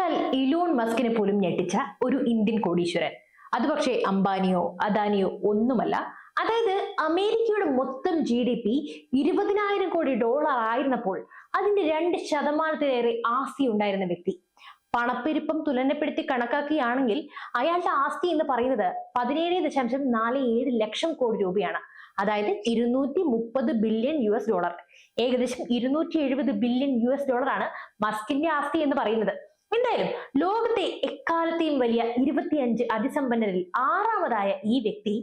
സാക്ഷാൽ ഇലോൺ മസ്കിനെ പോലും ഞെട്ടിച്ച ഒരു ഇന്ത്യൻ കോടീശ്വരൻ. അത് പക്ഷേ അംബാനിയോ അദാനിയോ ഒന്നുമല്ല. അതായത് അമേരിക്കയുടെ മൊത്തം GDP 20,000 കോടി ഡോളർ ആയിരുന്നപ്പോൾ അതിന്റെ 2% ആസ്തി ഉണ്ടായിരുന്ന വ്യക്തി. പണപ്പെരുപ്പം തുലനപ്പെടുത്തി കണക്കാക്കുകയാണെങ്കിൽ അയാളുടെ ആസ്തി എന്ന് പറയുന്നത് 17.47 ലക്ഷം കോടി രൂപയാണ്. അതായത് 230 ബില്യൺ US ഡോളർ. ഏകദേശം 270 ബില്യൺ US ഡോളറാണ് മസ്കിന്റെ ആസ്തി എന്ന് പറയുന്നത്. എന്തായാലും ലോകത്തെ എക്കാലത്തെയും വലിയ 25 അതിസമ്പന്നരിൽ 6ാമതായ ഈ വ്യക്തി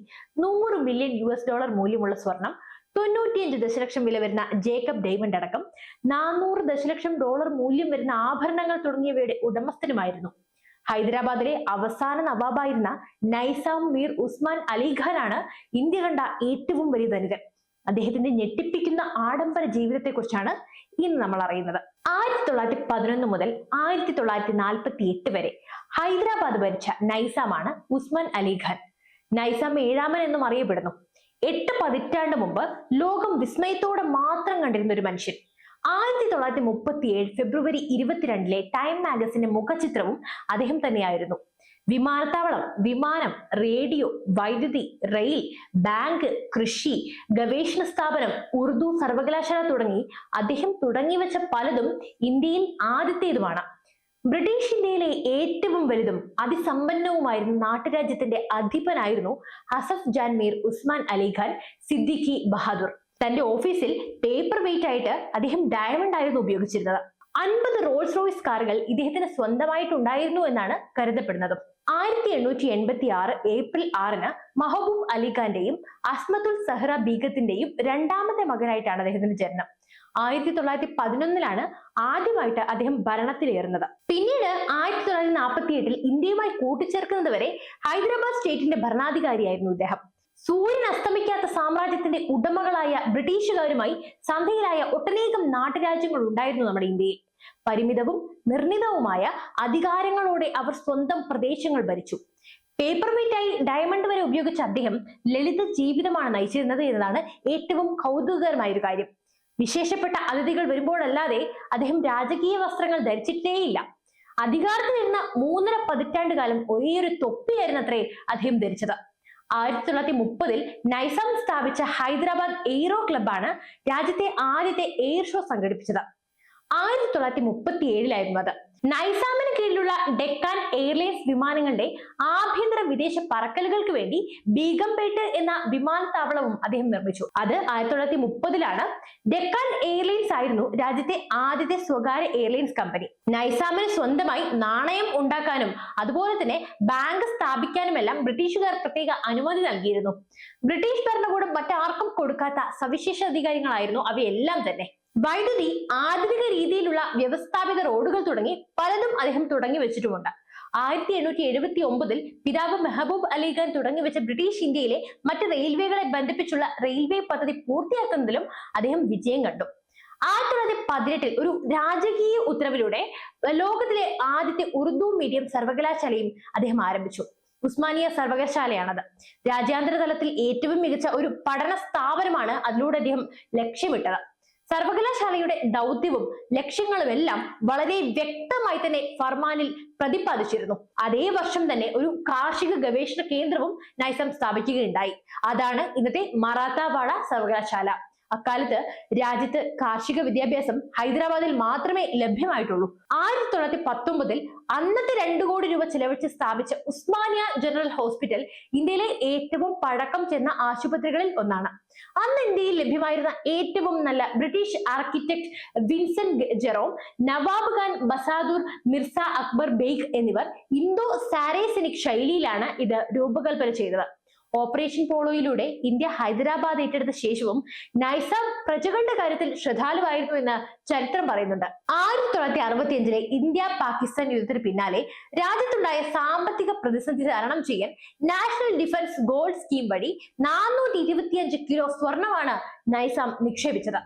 100 ബില്യൺ US ഡോളർ മൂല്യമുള്ള സ്വർണം, 95 ദശലക്ഷം വില വരുന്ന ജേക്കബ് ഡയമണ്ട് അടക്കം 400 ദശലക്ഷം ഡോളർ മൂല്യം വരുന്ന ആഭരണങ്ങൾ തുടങ്ങിയവയുടെ ഉടമസ്ഥനുമായിരുന്നു. ഹൈദരാബാദിലെ അവസാന നവാബായിരുന്ന നൈസാം മീർ ഉസ്മാൻ അലിഖാനാണ് ഇന്ത്യ കണ്ട ഏറ്റവും വലിയ ധനികൻ. അദ്ദേഹത്തിന്റെ ഞെട്ടിപ്പിക്കുന്ന ആഡംബര ജീവിതത്തെ കുറിച്ചാണ് ഇന്ന് നമ്മൾ അറിയുന്നത്. 1911 മുതൽ 1948 വരെ ഹൈദരാബാദ് ഭരിച്ച നൈസാമാണ് ഉസ്മാൻ അലിഖാൻ. നൈസാം ഏഴാമൻ എന്നും അറിയപ്പെടുന്നു. 8 പതിറ്റാണ്ട് മുമ്പ് ലോകം വിസ്മയത്തോടെ മാത്രം കണ്ടിരുന്ന ഒരു മനുഷ്യൻ. 1937 ഫെബ്രുവരി 22 ടൈം മാഗസിന്റെ മുഖചിത്രവും അദ്ദേഹം തന്നെയായിരുന്നു. വിമാനത്താവളം, വിമാനം, റേഡിയോ, വൈദ്യുതി, റെയിൽ, ബാങ്ക്, കൃഷി, ഗവേഷണ സ്ഥാപനം, ഉറുദു സർവകലാശാല തുടങ്ങി അദ്ദേഹം തുടങ്ങിവെച്ച പലതും ഇന്ത്യയിൽ ആദ്യത്തേതുമാണ്. ബ്രിട്ടീഷ് ഇന്ത്യയിലെ ഏറ്റവും വലുതും അതിസമ്പന്നവുമായിരുന്ന നാട്ടുരാജ്യത്തിന്റെ അധിപനായിരുന്നു ഹസഫ് ജാൻ മീർ ഉസ്മാൻ അലിഖാൻ സിദ്ദിഖി ബഹാദൂർ. തന്റെ ഓഫീസിൽ പേപ്പർ വെയിറ്റ് ആയിട്ട് അദ്ദേഹം ഡയമണ്ട് ആയിരുന്നു ഉപയോഗിച്ചിരുന്നത്. 50 റോൾസ് റോയ്സ് കാറുകൾ ഇദ്ദേഹത്തിന് സ്വന്തമായിട്ടുണ്ടായിരുന്നു എന്നാണ് കരുതപ്പെടുന്നത്. 1886 ഏപ്രിൽ 6 മഹബൂബ് അലിഖാന്റെയും അസ്മത്തുൽ സഹ്റ ബീഗത്തിന്റെയും 2ാമത്തെ മകനായിട്ടാണ് അദ്ദേഹത്തിന്റെ ജനനം. 1911 ആദ്യമായിട്ട് അദ്ദേഹം ഭരണത്തിലേറുന്നത്. പിന്നീട് 1948 ഇന്ത്യയുമായി കൂട്ടിച്ചേർക്കുന്നത് വരെ ഹൈദരാബാദ് സ്റ്റേറ്റിന്റെ ഭരണാധികാരിയായിരുന്നു ഇദ്ദേഹം. സൂര്യൻ അസ്തമിക്കാത്ത സാമ്രാജ്യത്തിന്റെ ഉടമകളായ ബ്രിട്ടീഷുകാരുമായി സന്ധിയിലായ ഒട്ടനേകം നാട്ടുരാജ്യങ്ങൾ ഉണ്ടായിരുന്നു നമ്മുടെ ഇന്ത്യയിൽ. പരിമിതവും നിർണിതവുമായ അധികാരങ്ങളോടെ അവർ സ്വന്തം പ്രദേശങ്ങൾ ഭരിച്ചു. പേപ്പർ വെയിറ്റായി ഡയമണ്ട് വരെ ഉപയോഗിച്ച അദ്ദേഹം ലളിത ജീവിതമാണ് നയിച്ചിരുന്നത് എന്നതാണ് ഏറ്റവും കൗതുകകരമായ ഒരു കാര്യം. വിശേഷപ്പെട്ട അതിഥികൾ വരുമ്പോഴല്ലാതെ അദ്ദേഹം രാജകീയ വസ്ത്രങ്ങൾ ധരിച്ചിട്ടേയില്ല. അധികാരത്തിലിരുന്ന 3.5 പതിറ്റാണ്ട് കാലം ഒരേയൊരു തൊപ്പിയായിരുന്നു അത്രേ അദ്ദേഹം ധരിച്ചത്. 1930 നൈസാം സ്ഥാപിച്ച ഹൈദരാബാദ് എയ്റോ ക്ലബാണ് രാജ്യത്തെ ആദ്യത്തെ എയർ ഷോ സംഘടിപ്പിച്ചത്. 1937 അത്. നൈസാമിന് കീഴിലുള്ള ഡെക്കാൻ എയർലൈൻസ് വിമാനങ്ങളുടെ ആഭ്യന്തര വിദേശ പറക്കലുകൾക്ക് വേണ്ടി ബീഗംപേട്ട് എന്ന വിമാനത്താവളവും അദ്ദേഹം നിർമ്മിച്ചു. അത് 1930 ഡെക്കാൻ എയർലൈൻസ് ആയിരുന്നു രാജ്യത്തെ ആദ്യത്തെ സ്വകാര്യ എയർലൈൻസ് കമ്പനി. നൈസാമിന് സ്വന്തമായി നാണയം ഉണ്ടാക്കാനും അതുപോലെ തന്നെ ബാങ്ക് സ്ഥാപിക്കാനുമെല്ലാം ബ്രിട്ടീഷുകാർ പ്രത്യേക അനുമതി നൽകിയിരുന്നു. ബ്രിട്ടീഷ് ഭരണകൂടം മറ്റാർക്കും കൊടുക്കാത്ത സവിശേഷ അധികാരങ്ങളായിരുന്നു അവയെല്ലാം തന്നെ. വൈദ്യുതി, ആധുനിക രീതിയിലുള്ള വ്യവസ്ഥാപിത റോഡുകൾ തുടങ്ങി പലതും അദ്ദേഹം തുടങ്ങി വെച്ചിട്ടുമുണ്ട്. 1879 പിതാവ് മെഹബൂബ് അലിഖാൻ തുടങ്ങിവെച്ച ബ്രിട്ടീഷ് ഇന്ത്യയിലെ മറ്റ് റെയിൽവേകളെ ബന്ധിപ്പിച്ചുള്ള റെയിൽവേ പദ്ധതി പൂർത്തിയാക്കുന്നതിലും അദ്ദേഹം വിജയം കണ്ടു. 1918 ഒരു രാജകീയ ഉത്തരവിലൂടെ ലോകത്തിലെ ആദ്യത്തെ ഉറുദു മീഡിയം സർവകലാശാലയും അദ്ദേഹം ആരംഭിച്ചു. ഉസ്മാനിയ സർവകലാശാലയാണത്. രാജ്യാന്തര തലത്തിൽ ഏറ്റവും മികച്ച ഒരു പഠന സ്ഥാപനമാണ് അതിലൂടെ അദ്ദേഹം ലക്ഷ്യമിട്ടത്. സർവകലാശാലയുടെ ദൗത്യവും ലക്ഷ്യങ്ങളും എല്ലാം വളരെ വ്യക്തമായി തന്നെ ഫർമാനിൽ പ്രതിപാദിച്ചിരുന്നു. അതേ വർഷം തന്നെ ഒരു കാർഷിക ഗവേഷണ കേന്ദ്രവും നൈസാം സ്ഥാപിക്കുകയുണ്ടായി. അതാണ് ഇന്നത്തെ മറാത്താവാഡ സർവകലാശാല. അക്കാലത്ത് രാജ്യത്ത് കാർഷിക വിദ്യാഭ്യാസം ഹൈദരാബാദിൽ മാത്രമേ ലഭ്യമായിട്ടുള്ളൂ. 1919 അന്നത്തെ 2 കോടി രൂപ ചെലവഴിച്ച് സ്ഥാപിച്ച ഉസ്മാനിയ ജനറൽ ഹോസ്പിറ്റൽ ഇന്ത്യയിലെ ഏറ്റവും പഴക്കം ചെന്ന ആശുപത്രികളിൽ ഒന്നാണ്. അന്ന് ഇന്ത്യയിൽ ലഭ്യമായിരുന്ന ഏറ്റവും നല്ല British architect Vincent Jerome, Nawab Khan Bahadur, Mirza Akbar Baig എന്നിവർ ഇന്തോ സാരേസനിക് ശൈലിയിലാണ് ഇത് രൂപകൽപ്പന ചെയ്തത്. ഓപ്പറേഷൻ പോളോയിലൂടെ ഇന്ത്യ ഹൈദരാബാദ് ഏറ്റെടുത്ത ശേഷവും നൈസാം പ്രജകളുടെ കാര്യത്തിൽ ശ്രദ്ധാലുവായിരുന്നു എന്ന് ചരിത്രം പറയുന്നുണ്ട്. 1965 ഇന്ത്യ പാകിസ്ഥാൻ യുദ്ധത്തിന് പിന്നാലെ രാജ്യത്തുണ്ടായ സാമ്പത്തിക പ്രതിസന്ധി തരണം ചെയ്യാൻ നാഷണൽ ഡിഫൻസ് ഗോൾഡ് സ്കീം വഴി 425 കിലോ സ്വർണമാണ് നൈസാം നിക്ഷേപിച്ചത്.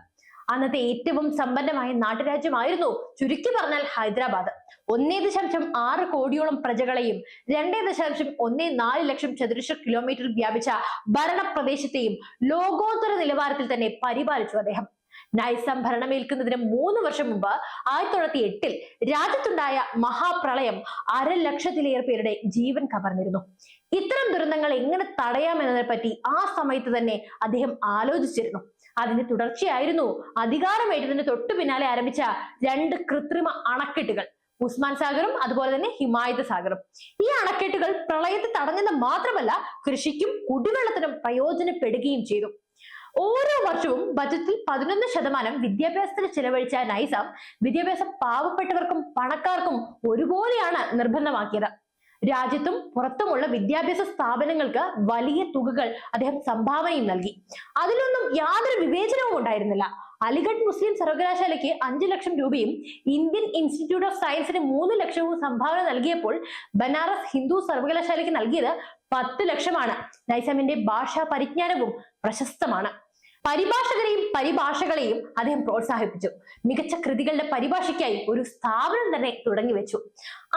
അന്നത്തെ ഏറ്റവും സമ്പന്നമായ നാട്ടുരാജ്യമായിരുന്നു ചുരുക്കി പറഞ്ഞാൽ ഹൈദരാബാദ്. 1.6 കോടിയോളം പ്രജകളെയും 2.14 ലക്ഷം ചതുരശ്ര കിലോമീറ്റർ വ്യാപിച്ച ഭരണ പ്രദേശത്തെയും ലോകോത്തര നിലവാരത്തിൽ തന്നെ പരിപാലിച്ചു അദ്ദേഹം. നൈസാം ഭരണമേൽക്കുന്നതിന് 3 വർഷം മുമ്പ് 1908 രാജ്യത്തുണ്ടായ മഹാപ്രളയം 1,00,000-ലേറെ പേരുടെ ജീവൻ കവർന്നിരുന്നു. ഇത്തരം ദുരന്തങ്ങൾ എങ്ങനെ തടയാമെന്നതിനെ പറ്റി ആ സമയത്ത് തന്നെ അദ്ദേഹം ആലോചിച്ചിരുന്നു. അതിന്റെ തുടർച്ചയായിരുന്നു അധികാരമേറ്റതിന് തൊട്ടു പിന്നാലെ ആരംഭിച്ച 2 കൃത്രിമ അണക്കെട്ടുകൾ, ഉസ്മാൻ സാഗറും അതുപോലെ തന്നെ ഹിമായത് സാഗറും. ഈ അണക്കെട്ടുകൾ പ്രളയത്തെ തടഞ്ഞെന്ന് മാത്രമല്ല കൃഷിക്കും കുടിവെള്ളത്തിനും പ്രയോജനപ്പെടുകയും ചെയ്തു. ഓരോ വർഷവും ബജറ്റിൽ 11% വിദ്യാഭ്യാസത്തിന് ചെലവഴിച്ച നൈസാം വിദ്യാഭ്യാസം പാവപ്പെട്ടവർക്കും പണക്കാർക്കും ഒരുപോലെയാണ് നിർബന്ധമാക്കിയത്. രാജ്യത്തും പുറത്തുമുള്ള വിദ്യാഭ്യാസ സ്ഥാപനങ്ങൾക്ക് വലിയ തുകകൾ അദ്ദേഹം സംഭാവനയും നൽകി. അതിലൊന്നും യാതൊരു വിവേചനവും ഉണ്ടായിരുന്നില്ല. അലിഗഡ് മുസ്ലിം സർവകലാശാലയ്ക്ക് 5 ലക്ഷം രൂപയും ഇന്ത്യൻ ഇൻസ്റ്റിറ്റ്യൂട്ട് ഓഫ് സയൻസിന് 3 ലക്ഷവും സംഭാവന നൽകിയപ്പോൾ ബനാറസ് ഹിന്ദു സർവകലാശാലയ്ക്ക് നൽകിയത് 10 ലക്ഷമാണ്. നൈസാമിന്റെ ഭാഷാ പരിജ്ഞാനവും പ്രശസ്തമാണ്. പരിഭാഷകരെയും പരിഭാഷകളെയും അദ്ദേഹം പ്രോത്സാഹിപ്പിച്ചു. മികച്ച കൃതികളുടെ പരിഭാഷയ്ക്കായി ഒരു സ്ഥാപനം തന്നെ തുടങ്ങി വെച്ചു.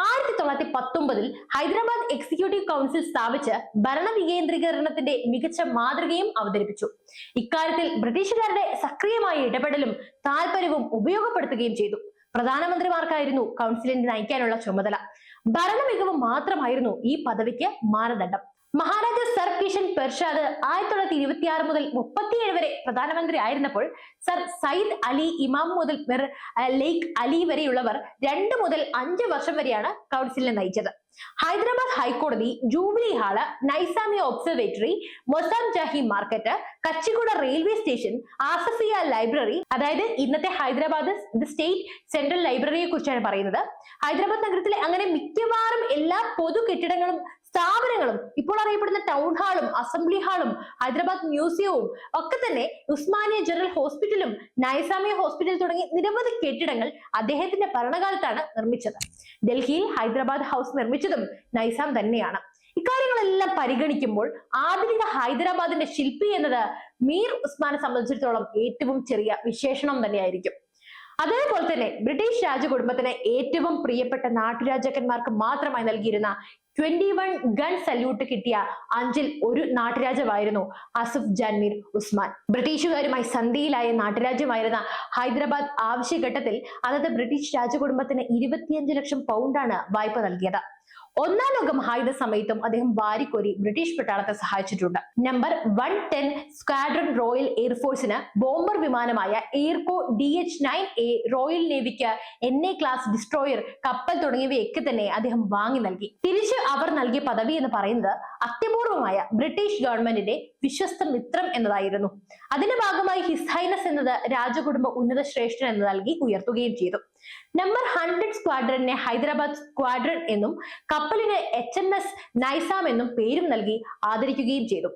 1919 ഹൈദരാബാദ് എക്സിക്യൂട്ടീവ് കൗൺസിൽ സ്ഥാപിച്ച് ഭരണ വികേന്ദ്രീകരണത്തിന്റെ മികച്ച മാതൃകയും അവതരിപ്പിച്ചു. ഇക്കാര്യത്തിൽ ബ്രിട്ടീഷുകാരുടെ സക്രിയമായ ഇടപെടലും താല്പര്യവും ഉപയോഗപ്പെടുത്തുകയും ചെയ്തു. പ്രധാനമന്ത്രിമാർക്കായിരുന്നു കൗൺസിലിനെ നയിക്കാനുള്ള ചുമതല. ഭരണ മികവ് മാത്രമായിരുന്നു ഈ പദവിക്ക് മാനദണ്ഡം. മഹാരാജ സർ കിഷൻ പെർഷാദ് 1926 മുതൽ 37 വരെ പ്രധാനമന്ത്രി ആയിരുന്നപ്പോൾ സർ സയ്യിദ് അലി ഇമാം മുതൽ ലേക്ക് അലി വരെയുള്ളവർ 2 മുതൽ 5 വർഷം വരെയാണ് കൗൺസിലിനെ നയിച്ചത്. ഹൈദരാബാദ് ഹൈക്കോടതി, jubilee hall, Nizamia observatory, Mozam Jahi market, Kacheguda railway station, Asafia library, അതായത് ഇന്നത്തെ ഹൈദരാബാദ് സ്റ്റേറ്റ് സെൻട്രൽ ലൈബ്രറിയെ കുറിച്ചാണ് പറയുന്നത്. ഹൈദരാബാദ് നഗരത്തിലെ അങ്ങനെ മിക്കവാറും എല്ലാ പൊതു കെട്ടിടങ്ങളും സ്ഥാപനങ്ങളും, ഇപ്പോൾ അറിയപ്പെടുന്ന ടൗൺ ഹാളും അസംബ്ലി ഹാളും ഹൈദരാബാദ് മ്യൂസിയവും ഒക്കെ തന്നെ, ഉസ്മാനിയ ജനറൽ ഹോസ്പിറ്റലും നൈസാമിയ ഹോസ്പിറ്റൽ തുടങ്ങി നിരവധി കെട്ടിടങ്ങൾ അദ്ദേഹത്തിന്റെ ഭരണകാലത്താണ് നിർമ്മിച്ചത്. ഡൽഹിയിൽ ഹൈദരാബാദ് ഹൗസ് നിർമ്മിച്ചതും നൈസാം തന്നെയാണ്. ഇക്കാര്യങ്ങളെല്ലാം പരിഗണിക്കുമ്പോൾ ആധുനിക ഹൈദരാബാദിന്റെ ശില്പി എന്നത് മീർ ഉസ്മാനെ സംബന്ധിച്ചിടത്തോളം ഏറ്റവും ചെറിയ വിശേഷണം തന്നെയായിരിക്കും. അതേപോലെ തന്നെ ബ്രിട്ടീഷ് രാജകുടുംബത്തിന് ഏറ്റവും പ്രിയപ്പെട്ട നാട്ടുരാജാക്കന്മാർക്ക് മാത്രമായി നൽകിയിരുന്ന 21 ഗൺ സല്യൂട്ട് കിട്ടിയ 5-ൽ ഒരു നാട്ടുരാജാവായിരുന്നു ആസിഫ് ജാൻ മീർ ഉസ്മാൻ. ബ്രിട്ടീഷുകാരുമായി സന്ധിയിലായ നാട്ടുരാജ്യമായിരുന്ന ഹൈദരാബാദ് ആവശ്യഘട്ടത്തിൽ അന്നത്തെ ബ്രിട്ടീഷ് രാജകുടുംബത്തിന് 25 ലക്ഷം പൗണ്ടാണ് വായ്പ നൽകിയത്. 1-ാം ലോക മഹായുദ്ധ സമയത്തും അദ്ദേഹം വാരിക്കോരി ബ്രിട്ടീഷ് പട്ടാളത്തെ സഹായിച്ചിട്ടുണ്ട്. നമ്പർ 110 സ്ക്വാഡ്രൺ റോയൽ എയർഫോഴ്സിന് ബോംബർ വിമാനമായ എയർകോ DH-9A, റോയൽ നേവിക്ക് NA ക്ലാസ് ഡിസ്ട്രോയർ കപ്പൽ തുടങ്ങിയവയൊക്കെ തന്നെ അദ്ദേഹം വാങ്ങി നൽകി. തിരിച്ച് അവർ നൽകിയ പദവി എന്ന് പറയുന്നത് അത്യപൂർവമായ ബ്രിട്ടീഷ് ഗവൺമെന്റിന്റെ വിശ്വസ്ത മിത്രം എന്നതായിരുന്നു. അതിന്റെ ഭാഗമായി ഹിസ് ഹൈനസ് എന്നത് രാജകുടുംബ ഉന്നത ശ്രേഷ്ഠൻ എന്ന് നൽകി ഉയർത്തുകയും ചെയ്തു. നമ്പർ 100 സ്ക്വാഡ്രനെ ഹൈദരാബാദ് സ്ക്വാഡ്രൺ എന്നും കപ്പലിന് HMS നൈസാം എന്നും പേരും നൽകി ആദരിക്കുകയും ചെയ്തു.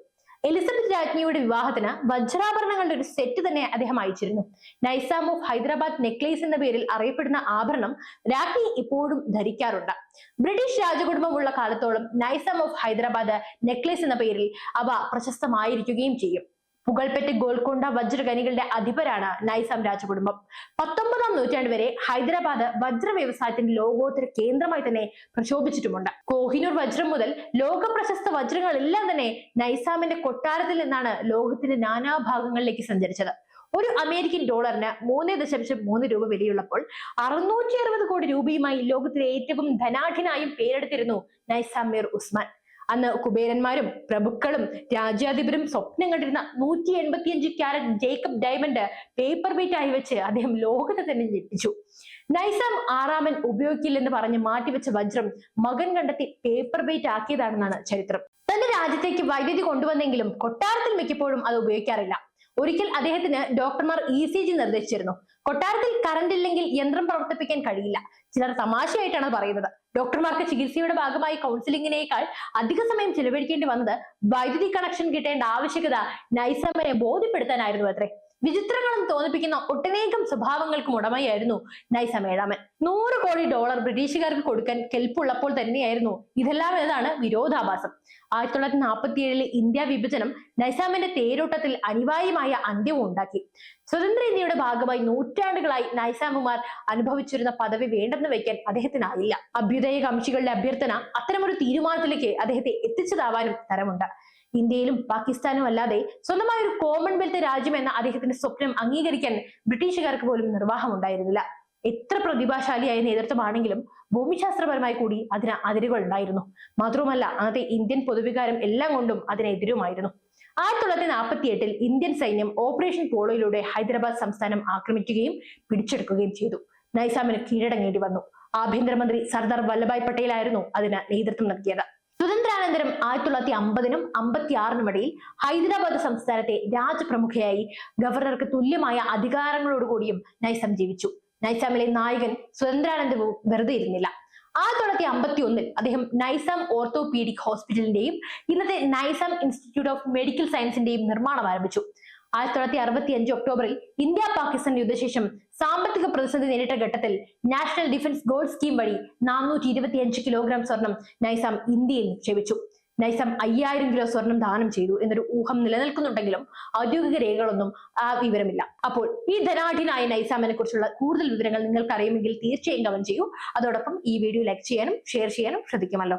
എലിസബത്ത് രാജ്ഞിയുടെ വിവാഹത്തിന് വജ്രാഭരണങ്ങളുടെ ഒരു സെറ്റ് തന്നെ അദ്ദേഹം അയച്ചിരുന്നു. നൈസാം ഓഫ് ഹൈദരാബാദ് നെക്ലേസ് എന്ന പേരിൽ അറിയപ്പെടുന്ന ആഭരണം രാജ്ഞി ഇപ്പോഴും ധരിക്കാറുണ്ട്. ബ്രിട്ടീഷ് രാജകുടുംബമുള്ള കാലത്തോളം നൈസാം ഓഫ് ഹൈദരാബാദ് നെക്ലേസ് എന്ന പേരിൽ അവ പ്രശസ്തമായിരിക്കുകയും ചെയ്യും. പുകൾപെറ്റ ഗോൽക്കൊണ്ട വജ്രഖനികളുടെ അധിപരാണ് നൈസാം രാജകുടുംബം. 19-ാം നൂറ്റാണ്ട് വരെ ഹൈദരാബാദ് വജ്ര വ്യവസായത്തിന്റെ ലോകോത്തര കേന്ദ്രമായി തന്നെ പ്രശോഭിച്ചിട്ടുമുണ്ട്. കോഹിനൂർ വജ്രം മുതൽ ലോക പ്രശസ്ത വജ്രങ്ങളെല്ലാം തന്നെ നൈസാമിന്റെ കൊട്ടാരത്തിൽ നിന്നാണ് ലോകത്തിന്റെ നാനാഭാഗങ്ങളിലേക്ക് സഞ്ചരിച്ചത്. ഒരു അമേരിക്കൻ ഡോളറിന് 3.3 രൂപ വിലയുള്ളപ്പോൾ 660 കോടി രൂപയുമായി ലോകത്തിലെ ഏറ്റവും ധനാഢ്യനായും പേരെടുത്തിരുന്നു നൈസാം മീർ ഉസ്മാൻ. അന്ന് കുബേരന്മാരും പ്രഭുക്കളും രാജ്യാധിപരും സ്വപ്നം കണ്ടിരുന്ന 185 carat Jacob diamond paper weight ആയി വെച്ച് അദ്ദേഹം ലോകത്തെ തന്നെ ഞെട്ടിച്ചു. നൈസാം 6-ാമൻ ഉപയോഗിക്കില്ലെന്ന് പറഞ്ഞ് മാറ്റിവെച്ച വജ്രം മകൻ കണ്ടെത്തി പേപ്പർ വെയിറ്റ് ആക്കിയതാണെന്നാണ് ചരിത്രം. തന്റെ രാജ്യത്തേക്ക് വൈദ്യുതി കൊണ്ടുവന്നെങ്കിലും കൊട്ടാരത്തിൽ മിക്കപ്പോഴും അത് ഉപയോഗിക്കാറില്ല. ഒരിക്കൽ അദ്ദേഹത്തിന് ഡോക്ടർമാർ ECG നിർദ്ദേശിച്ചിരുന്നു. കൊട്ടാരത്തിൽ കറണ്ട് ഇല്ലെങ്കിൽ യന്ത്രം പ്രവർത്തിപ്പിക്കാൻ കഴിയില്ല. ചിലർ തമാശയായിട്ടാണ് പറയുന്നത്. ഡോക്ടർമാർക്ക് ചികിത്സയുടെ ഭാഗമായി കൗൺസിലിങ്ങിനേക്കാൾ അധിക സമയം ചിലവഴിക്കേണ്ടി വന്നത് വൈദ്യുതി കണക്ഷൻ കിട്ടേണ്ട ആവശ്യകത നൈസാമിനെ ബോധ്യപ്പെടുത്താനായിരുന്നു അത്രേ. വിചിത്രങ്ങളും തോന്നിപ്പിക്കുന്ന ഒട്ടനേകം സ്വഭാവങ്ങൾക്കും ഉടമയായിരുന്നു നൈസാം 7-ാമൻ. 100 കോടി ഡോളർ ബ്രിട്ടീഷുകാർക്ക് കൊടുക്കാൻ കെൽപ്പുള്ളപ്പോൾ തന്നെയായിരുന്നു ഇതെല്ലാം എന്നതാണ് വിരോധാഭാസം. 1947 ഇന്ത്യ വിഭജനം നൈസാമിന്റെ തേരോട്ടത്തിൽ അനിവാര്യമായ അന്ത്യവും ഉണ്ടാക്കി. സ്വതന്ത്ര ഇന്ത്യയുടെ ഭാഗമായി നൂറ്റാണ്ടുകളായി നൈസാമുമാർ അനുഭവിച്ചിരുന്ന പദവി വേണ്ടെന്ന് വയ്ക്കാൻ അദ്ദേഹത്തിനായില്ല. അഭ്യുദയ കക്ഷികളുടെ അഭ്യർത്ഥന അത്തരമൊരു തീരുമാനത്തിലേക്ക് അദ്ദേഹത്തെ എത്തിച്ചതാവാനും തരമുണ്ട്. ഇന്ത്യയിലും പാകിസ്ഥാനും അല്ലാതെ സ്വന്തമായ ഒരു കോമൺവെൽത്ത് രാജ്യം എന്ന അദ്ദേഹത്തിന്റെ സ്വപ്നം അംഗീകരിക്കാൻ ബ്രിട്ടീഷുകാർക്ക് പോലും നിർവാഹം ഉണ്ടായിരുന്നില്ല. എത്ര പ്രതിഭാശാലിയായ നേതൃത്വമാണെങ്കിലും ഭൂമിശാസ്ത്രപരമായി കൂടി അതിന് അതിരുകൾ ഉണ്ടായിരുന്നു. മാത്രവുമല്ല അന്നത്തെ ഇന്ത്യൻ പൊതുവികാരം എല്ലാം കൊണ്ടും അതിനെതിരുമായിരുന്നു. 1948 ഇന്ത്യൻ സൈന്യം ഓപ്പറേഷൻ പോളോയിലൂടെ ഹൈദരാബാദ് സംസ്ഥാനം ആക്രമിക്കുകയും പിടിച്ചെടുക്കുകയും ചെയ്തു. നൈസാമിന് കീഴടങ്ങേണ്ടി വന്നു. ആഭ്യന്തരമന്ത്രി സർദാർ വല്ലഭായ് പട്ടേൽ ആയിരുന്നു അതിന് നേതൃത്വം നൽകിയത്. സ്വതന്ത്രാനന്തരം 1950നും 1956നും ഇടയിൽ ഹൈദരാബാദ് സംസ്ഥാനത്തെ രാജപ്രമുഖയായി ഗവർണർക്ക് തുല്യമായ അധികാരങ്ങളോടുകൂടിയും നൈസാം ജീവിച്ചു. നൈസാമിലെ നായകൻ സ്വതന്ത്രാനന്തരവും വെറുതെ ഇരുന്നില്ല. 1951 അദ്ദേഹം നൈസാം ഓർത്തോപീഡിക് ഹോസ്പിറ്റലിന്റെയും ഇന്നത്തെ നൈസാം ഇൻസ്റ്റിറ്റ്യൂട്ട് ഓഫ് മെഡിക്കൽ സയൻസിന്റെയും നിർമ്മാണം ആരംഭിച്ചു. 1965 ഒക്ടോബറിൽ ഇന്ത്യ പാകിസ്ഥാൻ യുദ്ധശേഷം സാമ്പത്തിക പ്രതിസന്ധി നേരിട്ട ഘട്ടത്തിൽ നാഷണൽ ഡിഫൻസ് ഗോൾഡ് സ്കീം വഴി 425 കിലോഗ്രാം സ്വർണം നൈസാം ഇന്ത്യയിൽ നിക്ഷേപിച്ചു. നൈസാം 5000 കിലോ സ്വർണം ദാനം ചെയ്തു എന്നൊരു ഊഹം നിലനിൽക്കുന്നുണ്ടെങ്കിലും ഔദ്യോഗിക രേഖകളൊന്നും ആ വിവരമില്ല. അപ്പോൾ ഈ ധനാഢ്യനായ നൈസാമിനെ കുറിച്ചുള്ള കൂടുതൽ വിവരങ്ങൾ നിങ്ങൾക്ക് അറിയുമെങ്കിൽ തീർച്ചയായും കമന്റ് ചെയ്യൂ. അതോടൊപ്പം ഈ വീഡിയോ ലൈക്ക് ചെയ്യാനും ഷെയർ ചെയ്യാനും ശ്രദ്ധിക്കുമല്ലോ.